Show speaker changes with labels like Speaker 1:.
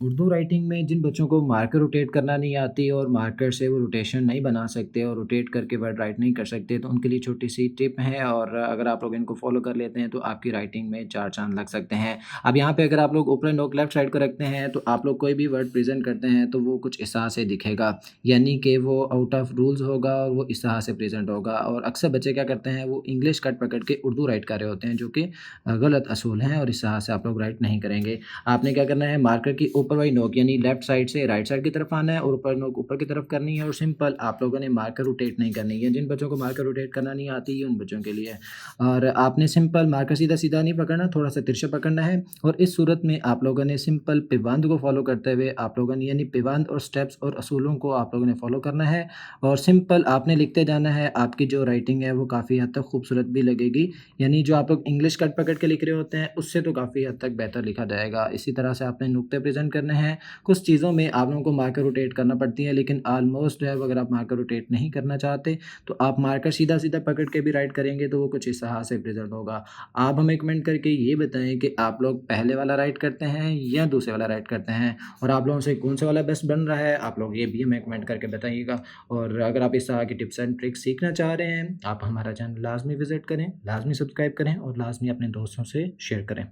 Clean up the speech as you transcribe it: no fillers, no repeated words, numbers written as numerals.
Speaker 1: Urdu writing में जिन बच्चों को मार्कर रोटेट करना नहीं आती और मार्कर से वो रोटेशन नहीं बना सकते और रोटेट करके वर्ड राइट नहीं कर सकते, तो उनके लिए छोटी-सी टिप है और अगर आप लोग इनको फ़ॉलो कर लेते हैं, तो आपकी राइटिंग में 4 चाँद लग सकते हैं। अब यहाँ पे अगर आप लोग ओपन नोक लेफ्ट साइड को रखते हैं, तो आप लोग कोई भी वर्ड प्रेज़ेंट करते हैं, तो वो कुछ इस तरह से दिखेगा, यानी कि वो आउट ऑफ रूल्स होगा और वो इस तरह से प्रेज़ेंट होगा और अक्सर बच्चे क्या करते हैं, वो इंग्लिश कट पकड़ के उर्दू राइट कर रहे होते हैं, जो कि गलत असूल हैं और इस तरह से आप लोग राइट नहीं करेंगे। आपने क्या करना है मार्कर की ऊपर वाली नोक यानी लेफ्ट साइड से राइट साइड की तरफ आना है और ऊपर नोक ऊपर की तरफ करनी है और सिंपल आप लोगों ने मार्कर रोटेट नहीं करनी है। जिन बच्चों को मार्कर रोटेट करना नहीं आती है उन बच्चों के लिए है। और आपने सिंपल मार्कर सीधा-सीधा नहीं पकड़ना, थोड़ा-सा तिरछा पकड़ना है और इस सूरत में आप लोगों ने सिंपल पिबंद को फ़ॉलो करते हुए आप लोगों ने यानी पिबंद और स्टेप्स और असूलों को आप लोगों ने फ़ॉलो करना है और सिंपल आपने लिखते जाना है। आपकी जो राइटिंग है वो काफ़ी हद तक खूबसूरत भी लगेगी। यानी जो आप लोग इंग्लिश कट पकड़ के लिख रहे होते हैं, उससे तो काफ़ी हद तक बेहतर लिखा जाएगा। इसी तरह से आपने नुक्ते प्रेज़ेंट करने हैं। कुछ चीज़ों में आप लोगों को मार्कर रोटेट करना पड़ती है, लेकिन ऑलमोस्ट जो है वो अगर आप मार्कर रोटेट नहीं करना चाहते, तो आप मार्कर सीधा-सीधा पकड़ के भी राइट करेंगे, तो वो कुछ इस तरह से प्रेज़ेंट होगा। आप हमें कमेंट करके ये बताएँ कि आप लोग पहले वाला राइट करते हैं या दूसरे वाला राइट करते हैं? और आप लोगों से कौन-सा वाला बेस्ट बन रहा है? आप लोग ये भी हमें कमेंट करके बताइएगा। और अगर आप इस तरह की टिप्स एंड ट्रिक्स सीखना चाह रहे हैं, आप हमारा चैनल लाज़मी विज़िट करें, लाज़मी सब्सक्राइब करें और लाज़मी अपने दोस्तों से शेयर करें।